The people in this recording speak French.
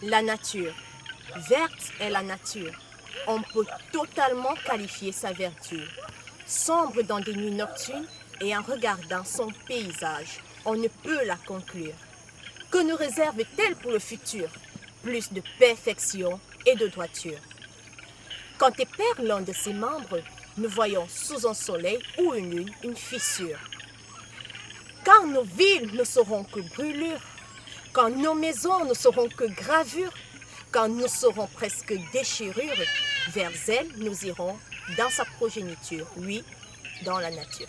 La nature. Verte est la nature. On peut totalement qualifier sa vertu. Sombre dans des nuits nocturnes et en regardant son paysage, on ne peut la conclure. Que nous réserve-t-elle pour le futur? Plus de perfection et de droiture. Quand épère l'un de ses membres, nous voyons sous un soleil ou une lune une fissure. Quand nos villes ne seront que brûlures, quand nos maisons ne seront que gravures, quand nous serons presque déchirures, vers elle nous irons dans sa progéniture, oui, dans la nature.